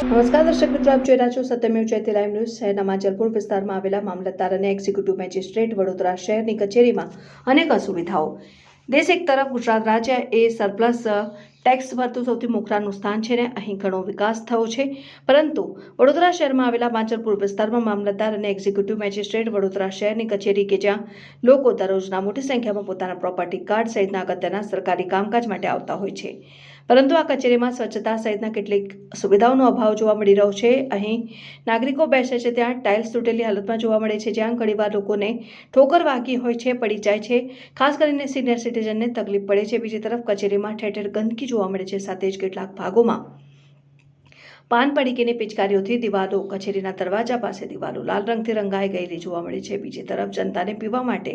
નમસ્કાર દર્શક મિત્રો, આપ જોઈ રહ્યા છો સત્યમેવ જયતે લાઈવ ન્યૂઝ। શહેરના માંજલપુર વિસ્તારમાં આવેલા મામલતદાર અને એક્ઝિક્યુટિવ મેજિસ્ટ્રેટ વડોદરા શહેરની કચેરીમાં અનેક અસુવિધાઓ। દેશ એક તરફ ગુજરાત રાજ્ય એ સરપ્લસ ટેક્સ ભરતું સૌથી મોખરાનું સ્થાન છે ને અહીં ઘણો વિકાસ થયો છે, પરંતુ વડોદરા શહેરમાં આવેલા માંજલપુર વિસ્તારમાં મામલતદાર અને એક્ઝિક્યુટિવ મેજિસ્ટ્રેટ વડોદરા શહેરની કચેરી કે જ્યાં લોકો દરરોજના મોટી સંખ્યામાં પોતાના પ્રોપર્ટી કાર્ડ સહિતના અગત્યના સરકારી કામકાજ માટે આવતા હોય છે, પરંતુ આ કચેરીમાં સ્વચ્છતા સહિતના કેટલીક સુવિધાઓનો અભાવ જોવા મળી રહ્યો છે। અહીં નાગરિકો બેસે છે ત્યાં ટાઇલ્સ તૂટેલી હાલતમાં જોવા મળે છે, જ્યાં ઘણીવાર લોકોને ઠોકર વાગી હોય છે, પડી જાય છે, ખાસ કરીને સિનિયર સિટીઝનને તકલીફ પડે છે। બીજી તરફ કચેરીમાં ઠેર ઠેર ગંદકી જોવા મળે છે, સાથે જ કેટલાક ભાગોમાં પાન પડીકીની પિચકારીઓથી દિવાલો, કચેરીના દરવાજા પાસે દિવાલો લાલ રંગથી રંગાઈ ગયેલી જોવા મળે છે। બીજી તરફ જનતાને પીવા માટે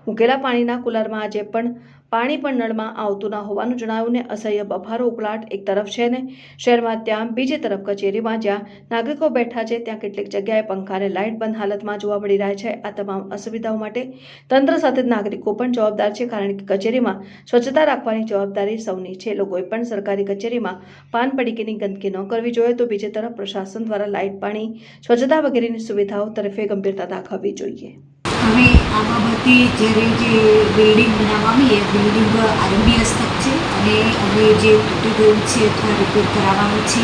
મૂકેલા પાણીના કુલરમાં આજે પણ પાણી પણ નળમાં આવતું ન હોવાનું જણાવ્યું ને અસહ્ય બફારો ઉકળાટ એક તરફ છે ને શહેરમાં, ત્યાં બીજી તરફ કચેરીમાં જ્યાં નાગરિકો બેઠા છે ત્યાં કેટલીક જગ્યાએ પંખા અને લાઇટ બંધ હાલતમાં જોવા મળી રહ્યા છે। આ તમામ અસુવિધાઓ માટે તંત્ર સાથે નાગરિકો પણ જવાબદાર છે, કારણ કે કચેરીમાં સ્વચ્છતા રાખવાની જવાબદારી સૌની છે। લોકોએ પણ સરકારી કચેરીમાં પાન પડીકીની ગંદકી ન કરવી જોઈએ, તો બીજી તરફ પ્રશાસન દ્વારા લાઇટ, પાણી, સ્વચ્છતા વગેરેની સુવિધાઓ તરફે ગંભીરતા દાખવવી જોઈએ। હવે આ બાબતે જ્યારે જે બિલ્ડિંગ બનાવવાની એ બિલ્ડિંગ આરંભી હસ્તક છે અને હવે જે તૂટી ગયું છે અથવા રિપેર કરાવવાનું છે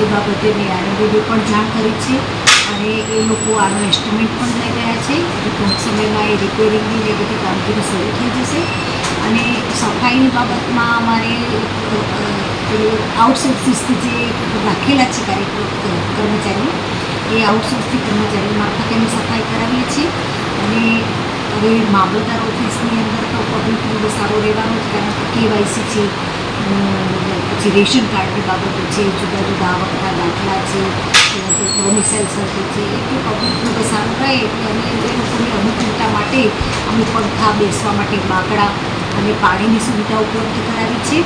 એ બાબતે મેં આરંભીને પણ જાણ કરી છે અને એ લોકો આનું એસ્ટિમેટ પણ લઈ રહ્યા છે અને ટૂંક સમયમાં એ રિપેરિંગની એ બધી કામગીરી શરૂ થઈ જશે। અને સફાઈની બાબતમાં અમારે આઉટસોર્સિસથી જે રાખેલા છે કર્મચારીઓ એ આઉટસોર્સથી કર્મચારીઓ મારફતે અમે સફાઈ કરાવીએ છીએ। અને હવે મામલતદાર ઓફિસની અંદર તો પબ્લિકનો બહુ સારો રહેવાનો જ, કારણ કે KYC છે, પછી રેશન કાર્ડની બાબતો છે, જુદા જુદા આવકના દાખલા છે, ડોમિસાઇલ સર્ટિ છે, એટલે પબ્લિકનું બહુ સારું રહે એટલે અમે એ લોકોની અનુકૂળતા માટે અમે પંખા, બેસવા માટે બાકડા અને પાણીની સુવિધા ઉપલબ્ધ કરાવી છે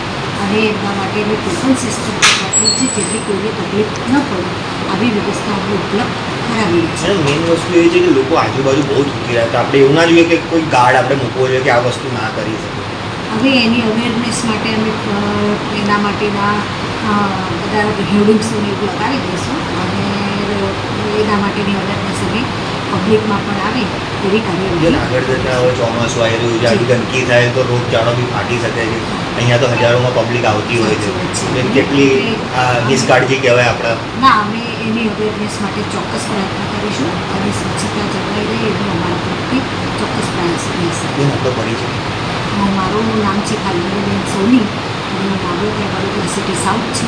અને એમના માટે અમે ટોકન સિસ્ટમ રાખી છે, જેથી કોઈને તકલીફ ન પડે આવી વ્યવસ્થા અમે ઉપલબ્ધ કરાવીએ છીએ। મેઇન વસ્તુ એ છે કે લોકો આજુબાજુ બહુ થૂકી રહ્યા, તો આપણે એવું ના જોઈએ કે કોઈ ગાર્ડ આપણે મૂકવો જોઈએ કે આ વસ્તુ ના કરી શકે। હવે એની અવેરનેસ માટે અમે એના માટેના બધા હેડિંગ્સોને એવું લગાવી દઈશું અને એના માટેની અવેરનેસ અમે પબ્લિકમાં પણ આવે એવી કાર્યવાહી। આગળ જતાં હવે ચોમાસું આવી રહ્યું છે, આવી ગંદકી થાય તો રોગચાળો બી ફાટી શકે છે। અહીંયા તો હજારોમાં પબ્લિક આવતી હોય છે, કેટલી નિષ્કાળજી કહેવાય આપણા। ના, અમે એની અવેરનેસ માટે ચોક્કસ પ્રયત્ન કરીશું અને સ્વચ્છતા જળવાઈ રહે એનું અમારા તરફથી ચોક્કસ પ્રયાસ રહેશે। એ નતો પડી છે। મારું નામ છે ખાલિદાબેન સોની અને મારું ત્યાં વડોદરા સિટી સાઉથ છે।